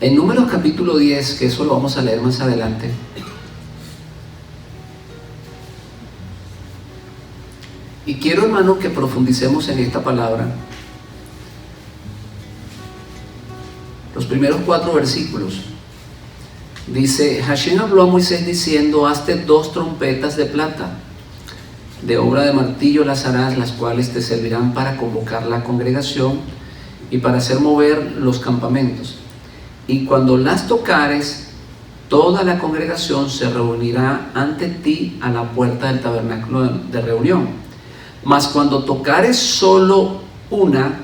En Números capítulo 10, que eso lo vamos a leer más adelante, y quiero, hermano, que profundicemos en esta palabra. Los primeros 4 versículos. Dice: Hashem habló a Moisés diciendo: hazte 2 trompetas de plata, de obra de martillo las harás, las cuales te servirán para convocar la congregación y para hacer mover los campamentos. Y cuando las tocares, toda la congregación se reunirá ante ti a la puerta del tabernáculo de reunión. Mas cuando tocares solo una,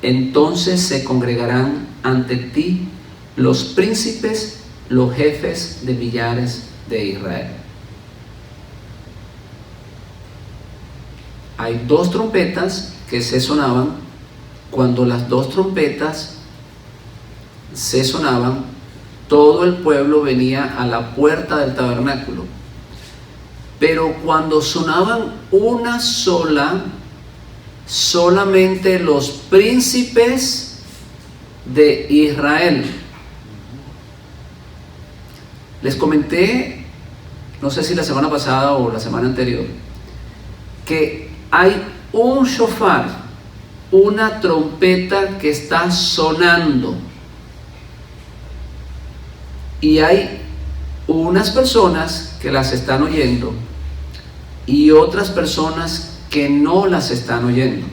entonces se congregarán ante ti los príncipes, los jefes de millares de Israel. Hay 2 trompetas que se sonaban. Cuando las 2 trompetas se sonaban, todo el pueblo venía a la puerta del tabernáculo. Pero cuando sonaban una sola, solamente los príncipes de Israel. Les comenté, no sé si la semana pasada o la semana anterior, que hay un shofar, una trompeta que está sonando, y hay unas personas que las están oyendo y otras personas que no las están oyendo.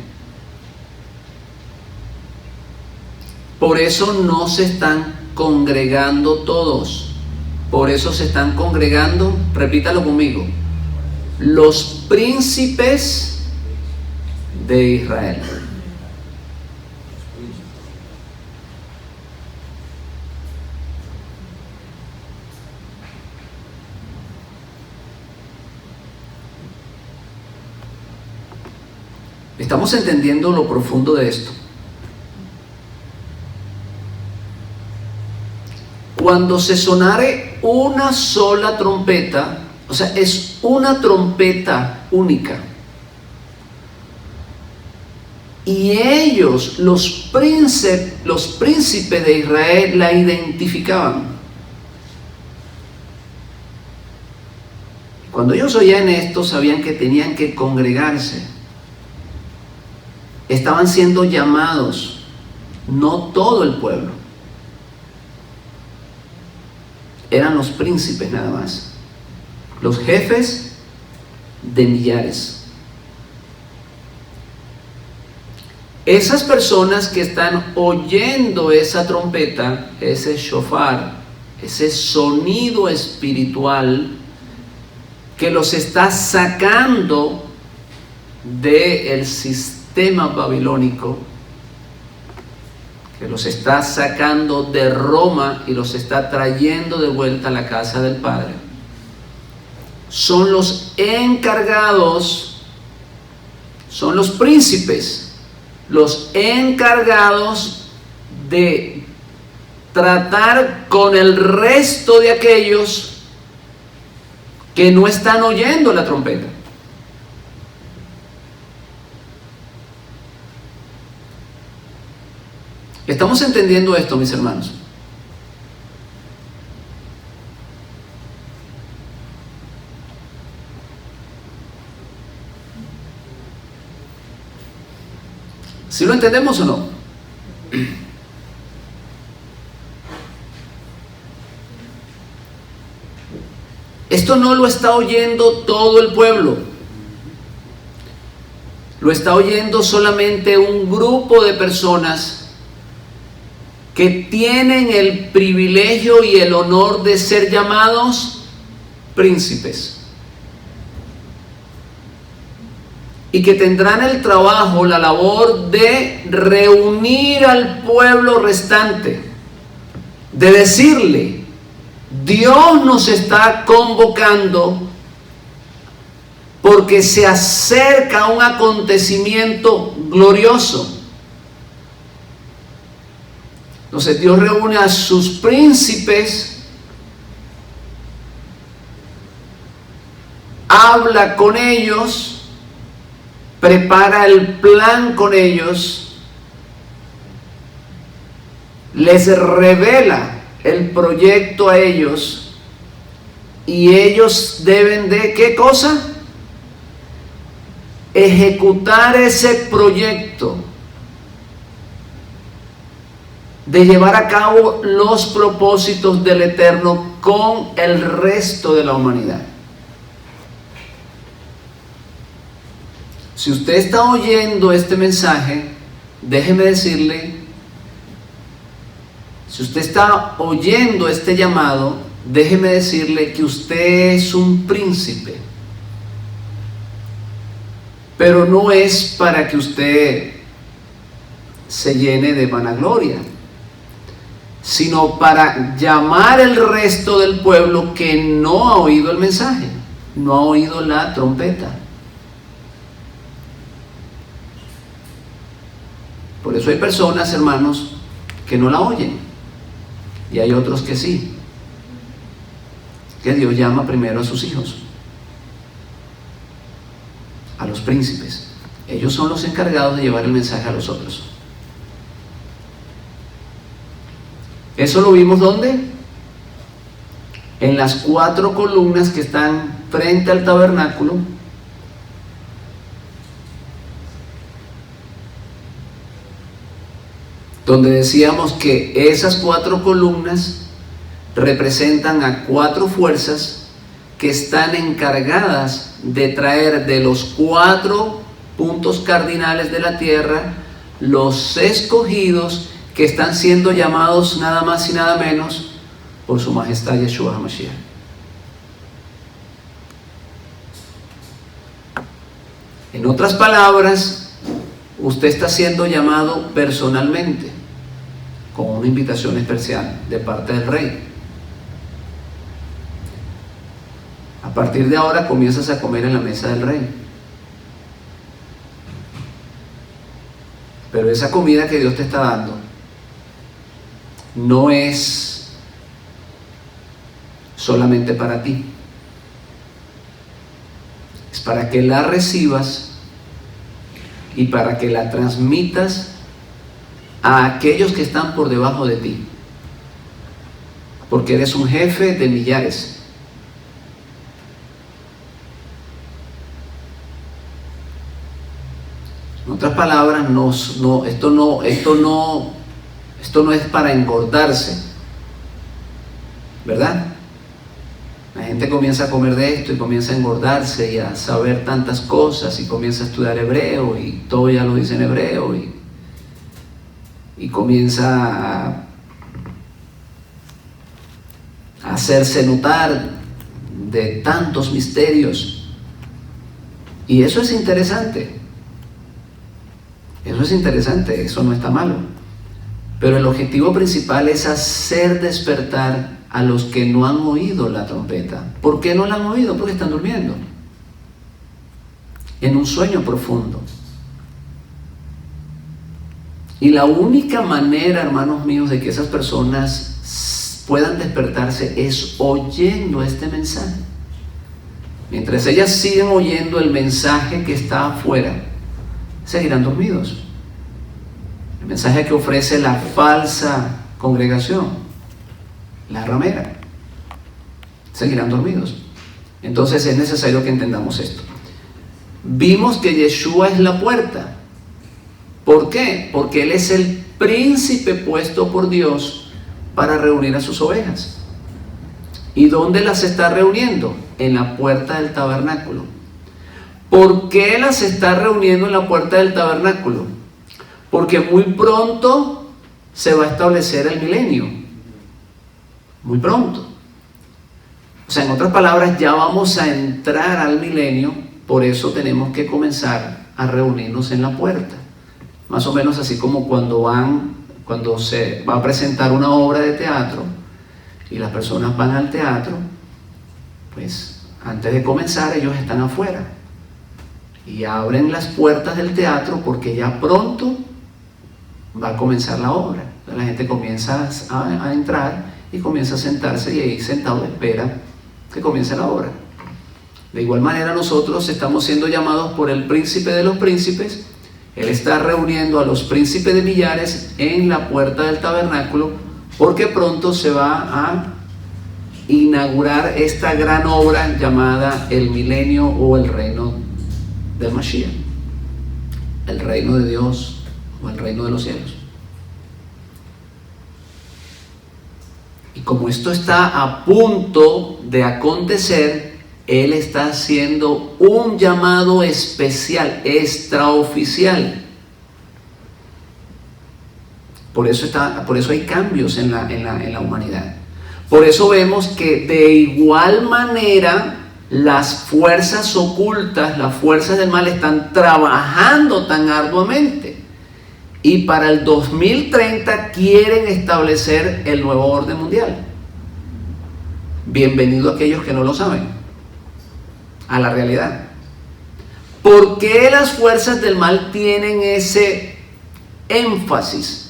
Por eso no se están congregando todos. Por eso se están congregando, repítalo conmigo, los príncipes de Israel. ¿Estamos entendiendo lo profundo de esto? Cuando se sonare una sola trompeta, o sea, es una trompeta única, y ellos, los príncipes de Israel, la identificaban. Cuando ellos oían esto, sabían que tenían que congregarse. Estaban siendo llamados, no todo el pueblo. Eran los príncipes nada más, los jefes de millares. Esas personas que están oyendo esa trompeta, ese shofar, ese sonido espiritual que los está sacando del sistema babilónico, que los está sacando de Roma y los está trayendo de vuelta a la casa del Padre, son los encargados, son los príncipes, los encargados de tratar con el resto de aquellos que no están oyendo la trompeta. ¿Estamos entendiendo esto, mis hermanos? ¿Sí lo entendemos o no? Esto no lo está oyendo todo el pueblo. Lo está oyendo solamente un grupo de personas que tienen el privilegio y el honor de ser llamados príncipes, y que tendrán el trabajo, la labor de reunir al pueblo restante, de decirle: Dios nos está convocando porque se acerca un acontecimiento glorioso. Entonces Dios reúne a sus príncipes, habla con ellos, prepara el plan con ellos, les revela el proyecto a ellos y ellos deben de, ¿qué cosa? Ejecutar ese proyecto de llevar a cabo los propósitos del Eterno con el resto de la humanidad. Si usted está oyendo este mensaje, déjeme decirle, si usted está oyendo este llamado, déjeme decirle que usted es un príncipe. Pero no es para que usted se llene de vanagloria, sino para llamar el resto del pueblo que no ha oído el mensaje, no ha oído la trompeta. Por eso hay personas, hermanos, que no la oyen, y hay otros que sí, que Dios llama primero a sus hijos, a los príncipes. Ellos son los encargados de llevar el mensaje a los otros. Eso lo vimos ¿dónde? En las 4 columnas que están frente al tabernáculo, donde decíamos que esas 4 columnas representan a 4 fuerzas que están encargadas de traer de los 4 puntos cardinales de la tierra los escogidos que están siendo llamados nada más y nada menos por su majestad Yeshua HaMashiach. En otras palabras, usted está siendo llamado personalmente con una invitación especial de parte del Rey. A partir de ahora comienzas a comer en la mesa del Rey. Pero esa comida que Dios te está dando no es solamente para ti. Es para que la recibas y para que la transmitas a aquellos que están por debajo de ti. Porque eres un jefe de millares. En otras palabras, esto no es para engordarse, ¿verdad? La gente comienza a comer de esto y comienza a engordarse y a saber tantas cosas y comienza a estudiar hebreo y todo ya lo dice en hebreo y comienza a hacerse notar de tantos misterios. Y eso es interesante. Eso es interesante, eso no está malo. Pero el objetivo principal es hacer despertar a los que no han oído la trompeta. ¿Por qué no la han oído? Porque están durmiendo en un sueño profundo. Y la única manera, hermanos míos, de que esas personas puedan despertarse es oyendo este mensaje. Mientras ellas siguen oyendo el mensaje que está afuera, seguirán dormidos. El mensaje que ofrece la falsa congregación, la ramera, seguirán dormidos. Entonces es necesario que entendamos esto. Vimos que Yeshua es la puerta. ¿Por qué? Porque Él es el príncipe puesto por Dios para reunir a sus ovejas. ¿Y dónde las está reuniendo? En la puerta del tabernáculo. ¿Por qué las está reuniendo en la puerta del tabernáculo? Porque muy pronto se va a establecer el milenio. Muy pronto. O sea, en otras palabras, ya vamos a entrar al milenio, por eso tenemos que comenzar a reunirnos en la puerta. Más o menos así como cuando se va a presentar una obra de teatro y las personas van al teatro, pues antes de comenzar ellos están afuera y abren las puertas del teatro porque ya pronto va a comenzar la obra. Entonces la gente comienza a entrar y comienza a sentarse y ahí sentado espera que comience la obra. De igual manera nosotros estamos siendo llamados por el príncipe de los príncipes. Él está reuniendo a los príncipes de millares en la puerta del tabernáculo porque pronto se va a inaugurar esta gran obra llamada el milenio o el reino del Mashiach, el reino de Dios o el reino de los cielos. Y como esto está a punto de acontecer, Él está haciendo un llamado especial, extraoficial. Por eso hay cambios en la humanidad. Por eso vemos que de igual manera las fuerzas ocultas, las fuerzas del mal están trabajando tan arduamente. Y para el 2030 quieren establecer el nuevo orden mundial. Bienvenido a aquellos que no lo saben, a la realidad. ¿Por qué las fuerzas del mal tienen ese énfasis?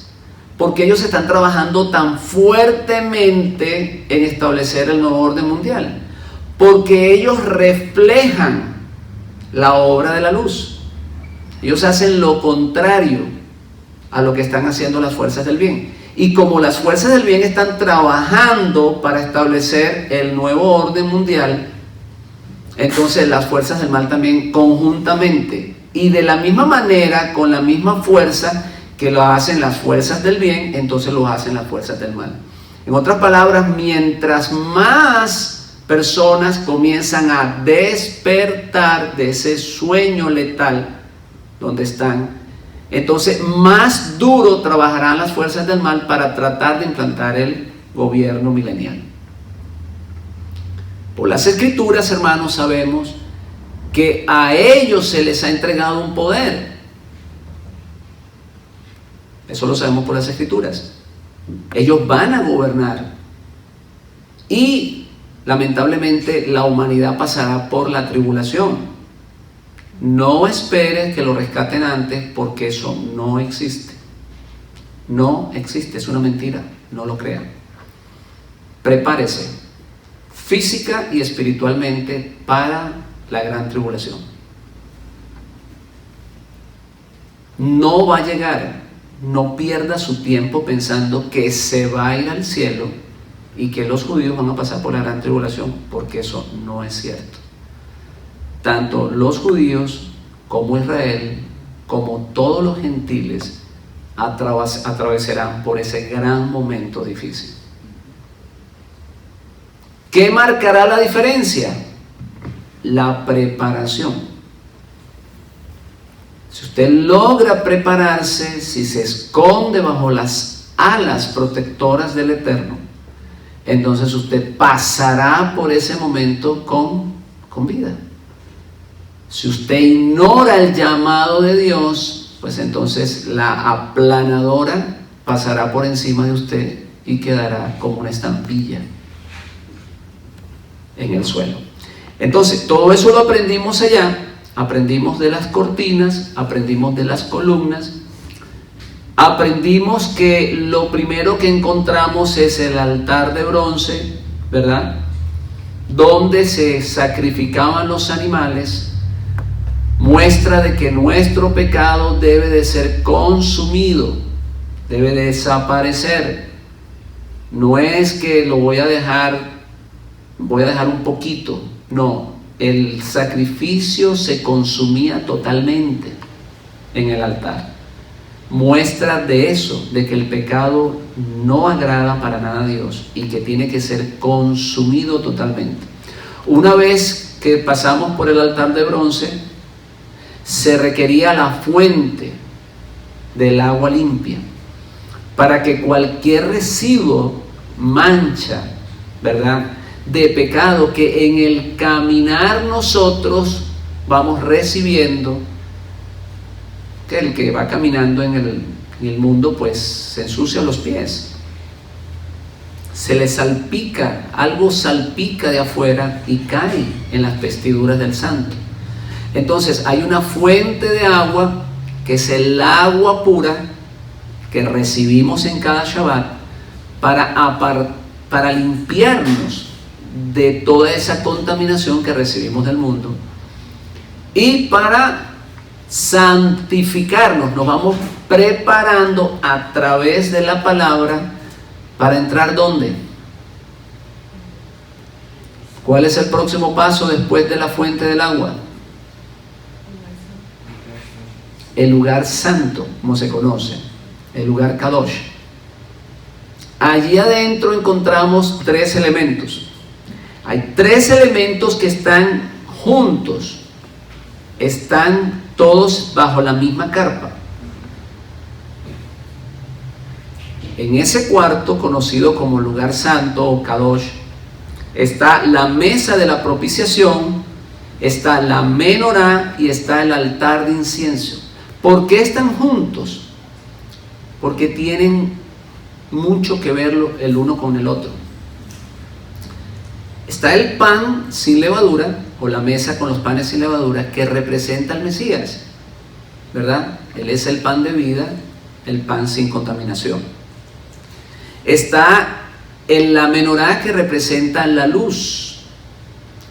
Porque ellos están trabajando tan fuertemente en establecer el nuevo orden mundial. Porque ellos reflejan la obra de la luz. Ellos hacen lo contrario a lo que están haciendo las fuerzas del bien. Y como las fuerzas del bien están trabajando para establecer el nuevo orden mundial, entonces las fuerzas del mal también conjuntamente y de la misma manera, con la misma fuerza que lo hacen las fuerzas del bien, entonces lo hacen las fuerzas del mal. En otras palabras, mientras más personas comienzan a despertar de ese sueño letal donde están, entonces más duro trabajarán las fuerzas del mal para tratar de implantar el gobierno milenial. Por las Escrituras, hermanos, sabemos que a ellos se les ha entregado un poder. Eso lo sabemos por las Escrituras. Ellos van a gobernar. Y lamentablemente la humanidad pasará por la tribulación. No esperes que lo rescaten antes, porque eso no existe. No existe, es una mentira, no lo crean. Prepárese física y espiritualmente para la gran tribulación. No va a llegar. No pierda su tiempo pensando que se va a ir al cielo y que los judíos van a pasar por la gran tribulación, porque eso no es cierto. Tanto los judíos como Israel, como todos los gentiles, atravesarán por ese gran momento difícil. ¿Qué marcará la diferencia? La preparación. Si usted logra prepararse, si se esconde bajo las alas protectoras del Eterno, entonces usted pasará por ese momento con vida. Si usted ignora el llamado de Dios, pues entonces la aplanadora pasará por encima de usted y quedará como una estampilla en el suelo. Entonces, todo eso lo aprendimos allá. Aprendimos de las cortinas, aprendimos de las columnas, aprendimos que lo primero que encontramos es el altar de bronce, ¿verdad? Donde se sacrificaban los animales, muestra de que nuestro pecado debe de ser consumido, debe de desaparecer. No es que lo voy a dejar un poquito, no. El sacrificio se consumía totalmente en el altar. Muestra de eso, de que el pecado no agrada para nada a Dios y que tiene que ser consumido totalmente. Una vez que pasamos por el altar de bronce, se requería la fuente del agua limpia para que cualquier residuo, mancha, ¿verdad?, de pecado que en el caminar nosotros vamos recibiendo, que el que va caminando en el mundo pues se ensucia los pies, se le salpica, algo salpica de afuera y cae en las vestiduras del santo. Entonces hay una fuente de agua que es el agua pura que recibimos en cada Shabbat para limpiarnos de toda esa contaminación que recibimos del mundo y para santificarnos. Nos vamos preparando a través de la palabra ¿Para entrar dónde? ¿Cuál es el próximo paso después de la fuente del agua? El lugar santo, como se conoce, el lugar Kadosh. Allí adentro encontramos tres elementos. Hay tres elementos que están juntos, están todos bajo la misma carpa. En ese cuarto, conocido como lugar santo o Kadosh, está la mesa de la propiciación, está la menorá y está el altar de incienso. ¿Por qué están juntos? Porque tienen mucho que ver el uno con el otro. Está el pan sin levadura, o la mesa con los panes sin levadura, que representa al Mesías, ¿verdad? Él es el pan de vida, el pan sin contaminación. Está en la menorá, que representa la luz,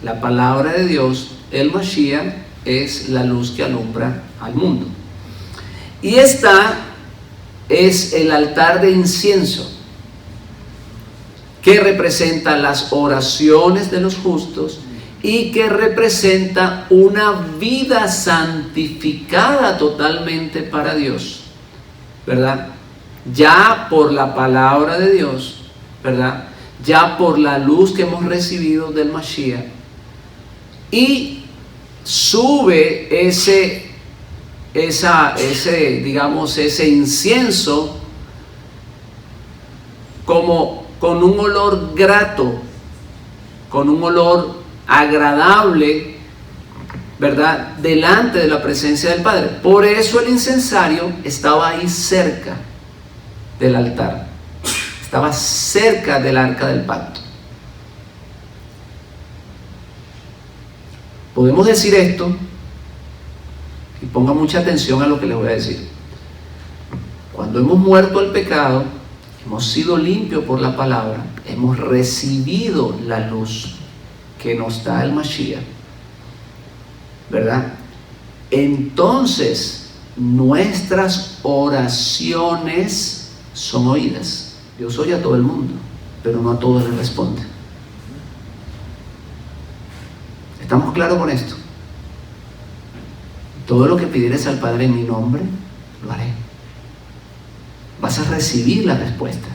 la palabra de Dios. El Mashiach es la luz que alumbra al mundo. Y es el altar de incienso, que representa las oraciones de los justos y que representa una vida santificada totalmente para Dios, ¿verdad? Ya por la palabra de Dios, ¿verdad? Ya por la luz que hemos recibido del Mashiach, y sube ese incienso como con un olor grato, con un olor agradable, ¿verdad? Delante de la presencia del Padre. Por eso el incensario estaba ahí cerca del altar, estaba cerca del arca del pacto. Podemos decir esto, y ponga mucha atención a lo que les voy a decir. Cuando hemos muerto al pecado, hemos sido limpios por la palabra, hemos recibido la luz que nos da el Mashiach, ¿verdad? Entonces nuestras oraciones son oídas. Dios oye a todo el mundo, pero no a todos le responde. ¿Estamos claros con esto? Todo lo que pidieres al Padre en mi nombre, lo haré. Vas a recibir la respuesta.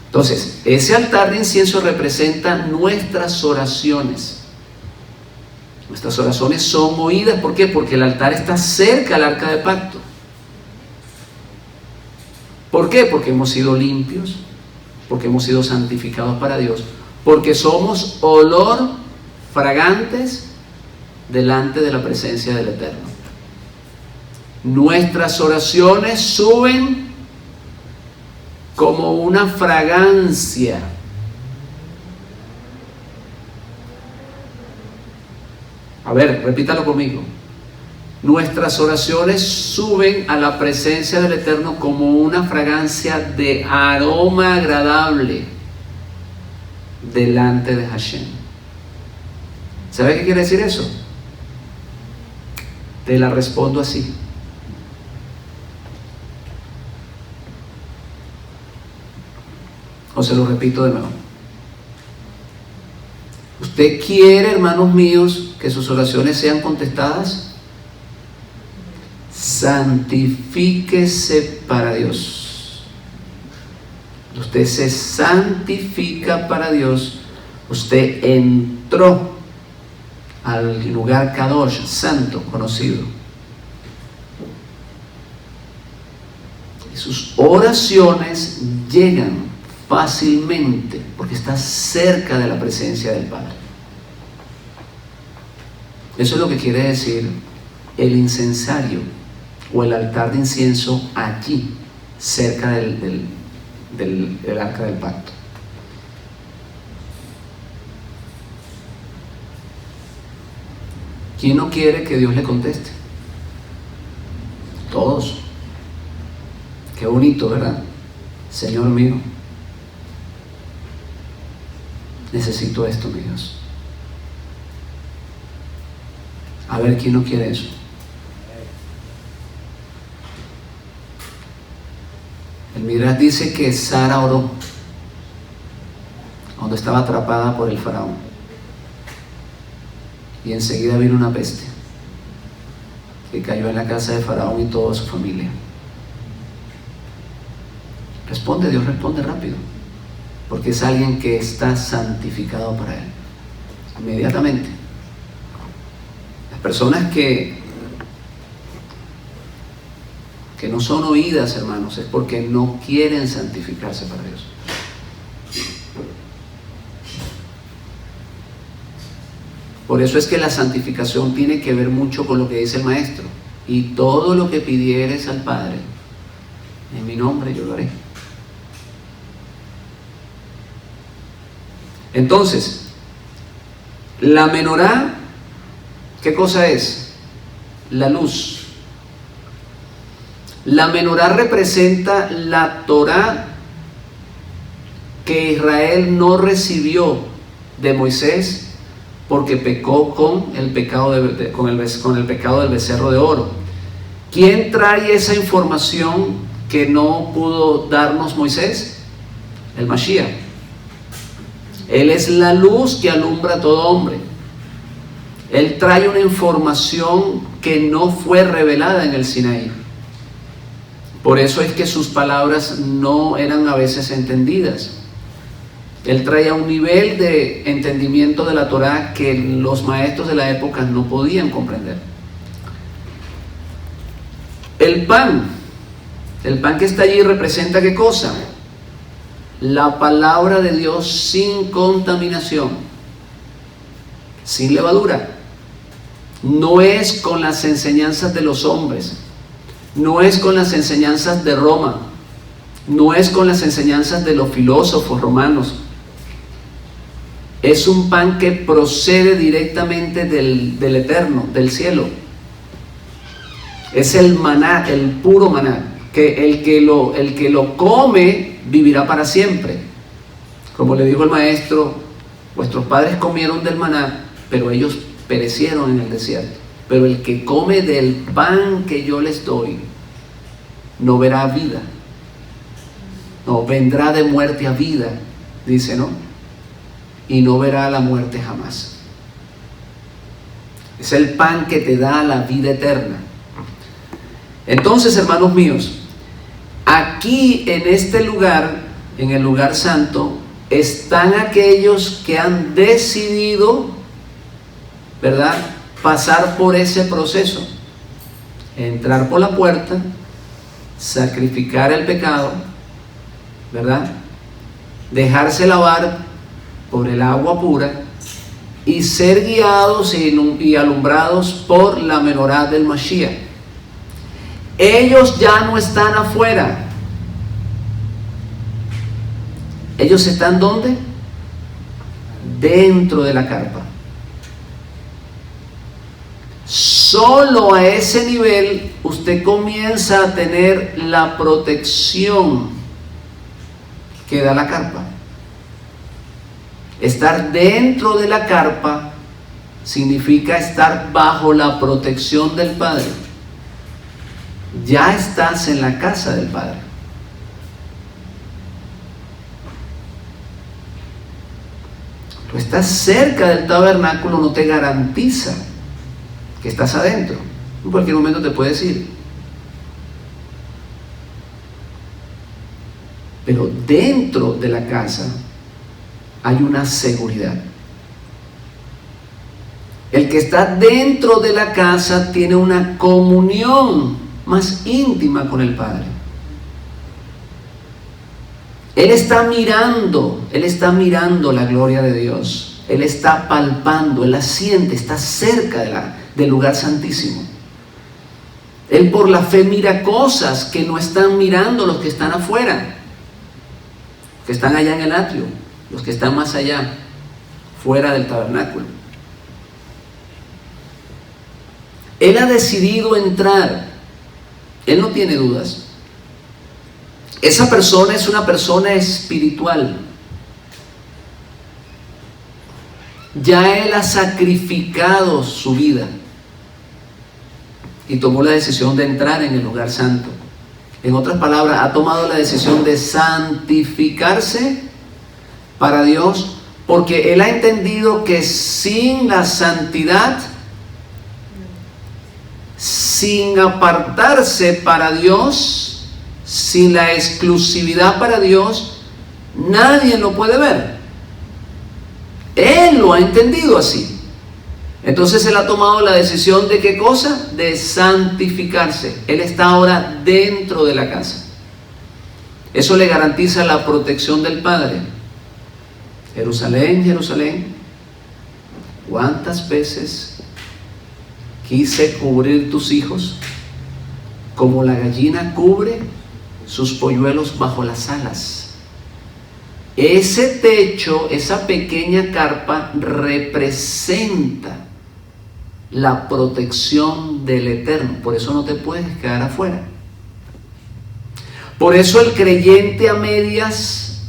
Entonces, ese altar de incienso representa nuestras oraciones. Nuestras oraciones son oídas. ¿Por qué? Porque el altar está cerca al arca de pacto. ¿Por qué? Porque hemos sido limpios, porque hemos sido santificados para Dios, porque somos olor fragantes delante de la presencia del Eterno. Nuestras oraciones suben como una fragancia. A ver, repítalo conmigo. Nuestras oraciones suben a la presencia del Eterno como una fragancia de aroma agradable delante de Hashem. ¿Sabe qué quiere decir eso? Te la respondo así. O se lo repito de nuevo. ¿Usted quiere, hermanos míos, que sus oraciones sean contestadas? Santifíquese para Dios. Usted se santifica para Dios. Usted entró al lugar Kadosh, santo, conocido. Y sus oraciones llegan fácilmente porque está cerca de la presencia del Padre. Eso es lo que quiere decir el incensario o el altar de incienso allí, cerca del arca del pacto. ¿Quién no quiere que Dios le conteste? Todos. Qué bonito, ¿verdad? Señor mío, necesito esto, mi Dios. A ver, ¿quién no quiere eso? El Midrash dice que Sara oró cuando estaba atrapada por el faraón, y enseguida vino una peste que cayó en la casa de faraón y toda su familia. Responde, Dios responde rápido, porque es alguien que está santificado para Él. Inmediatamente. Las personas que no son oídas, hermanos, es porque no quieren santificarse para Dios. Por eso es que la santificación tiene que ver mucho con lo que dice el Maestro: y todo lo que pidieres al Padre en mi nombre, yo lo haré. Entonces, la menorá, ¿qué cosa es? La luz. La menorá representa la Torá que Israel no recibió de Moisés porque pecó con el pecado del becerro de oro. ¿Quién trae esa información que no pudo darnos Moisés? El Mashiach. Él es la luz que alumbra a todo hombre. Él trae una información que no fue revelada en el Sinaí. Por eso es que sus palabras no eran a veces entendidas. Él traía un nivel de entendimiento de la Torá que los maestros de la época no podían comprender. El pan que está allí representa ¿qué cosa? La palabra de Dios sin contaminación, sin levadura. No es con las enseñanzas de los hombres, no es con las enseñanzas de Roma, no es con las enseñanzas de los filósofos romanos. Es un pan que procede directamente del Eterno, del cielo. Es el maná, el puro maná, que el que lo come vivirá para siempre. Como le dijo el Maestro, vuestros padres comieron del maná, pero ellos perecieron en el desierto. Pero el que come del pan que yo les doy, no verá vida. No, vendrá de muerte a vida, dice, ¿no? Y no verá la muerte jamás. Es el pan que te da la vida eterna. Entonces, hermanos míos, aquí en este lugar, en el lugar santo, están aquellos que han decidido, ¿verdad?, pasar por ese proceso, entrar por la puerta, sacrificar el pecado, ¿verdad?, dejarse lavar por el agua pura y ser guiados y alumbrados por la menorá del Mashiach. Ellos ya no están afuera. Ellos están ¿dónde? Dentro de la carpa. Solo a ese nivel usted comienza a tener la protección que da la carpa. Estar dentro de la carpa significa estar bajo la protección del Padre. Ya estás en la casa del Padre. Tú estás cerca del tabernáculo, no te garantiza que estás adentro. En cualquier momento te puedes ir. Pero dentro de la casa hay una seguridad. El que está dentro de la casa tiene una comunión más íntima con el Padre. Él está mirando la gloria de Dios. Él está palpando, él la siente, está cerca del lugar santísimo. Él por la fe mira cosas que no están mirando los que están afuera, que están allá en el atrio, los que están más allá, fuera del tabernáculo. Él ha decidido entrar. Él no tiene dudas. Esa persona es una persona espiritual. Ya él ha sacrificado su vida y tomó la decisión de entrar en el lugar santo. En otras palabras, ha tomado la decisión de santificarse para Dios, porque él ha entendido que sin la santidad, sin apartarse para Dios, sin la exclusividad para Dios, nadie lo puede ver. Él lo ha entendido así. Entonces él ha tomado la decisión de ¿qué cosa? De santificarse. Él está ahora dentro de la casa. Eso le garantiza la protección del Padre. Jerusalén, Jerusalén, ¿cuántas veces quise cubrir tus hijos como la gallina cubre sus polluelos bajo las alas? Ese techo, esa pequeña carpa, representa la protección del Eterno. Por eso no te puedes quedar afuera. Por eso el creyente a medias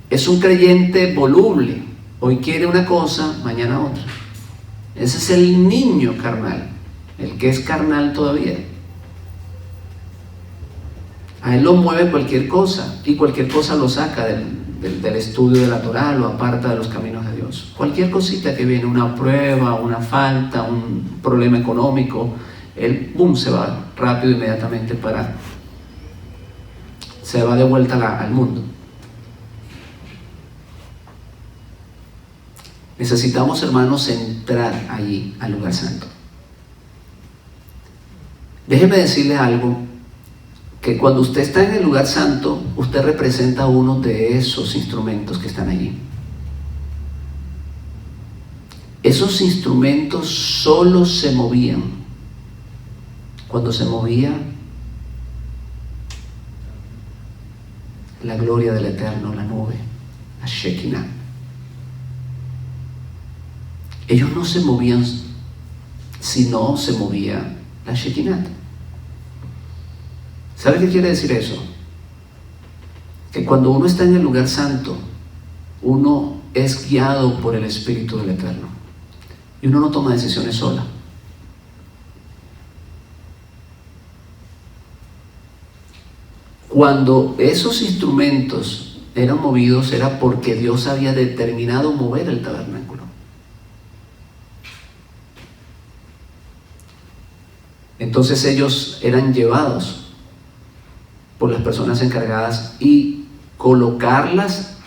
es un creyente voluble. Hoy quiere una cosa, mañana otra. Ese es el niño carnal, el que es carnal todavía. A él lo mueve cualquier cosa, y cualquier cosa lo saca del estudio de la Torá, lo aparta de los caminos de Dios. Cualquier cosita que viene, una prueba, una falta, un problema económico, él se va rápido, inmediatamente se va de vuelta al mundo. Necesitamos, hermanos, entrar allí, al lugar santo. Déjeme decirle algo, que cuando usted está en el lugar santo, usted representa uno de esos instrumentos que están allí. Esos instrumentos solo se movían cuando se movía la gloria del Eterno, la nube, la Shekinah. Ellos no se movían si no se movía la Shekinah. ¿Sabe qué quiere decir eso? Que cuando uno está en el lugar santo, uno es guiado por el Espíritu del Eterno. Y uno no toma decisiones sola. Cuando esos instrumentos eran movidos, era porque Dios había determinado mover el tabernáculo. Entonces ellos eran llevados por las personas encargadas y colocarlas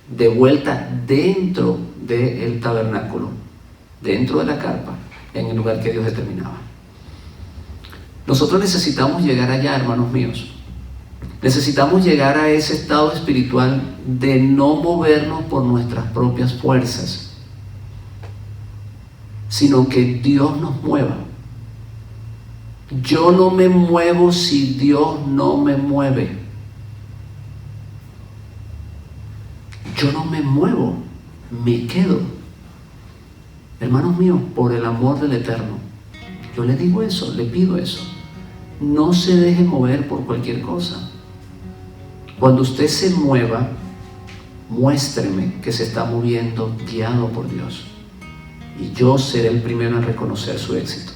de vuelta dentro del tabernáculo, dentro de la carpa, en el lugar que Dios determinaba. Nosotros necesitamos llegar allá, hermanos míos. Necesitamos llegar a ese estado espiritual de no movernos por nuestras propias fuerzas, sino que Dios nos mueva. Yo no me muevo si Dios no me mueve. Yo no me muevo, me quedo. Hermanos míos, por el amor del Eterno, yo le digo eso, le pido eso. No se deje mover por cualquier cosa. Cuando usted se mueva, muéstreme que se está moviendo guiado por Dios. Y yo seré el primero en reconocer su éxito.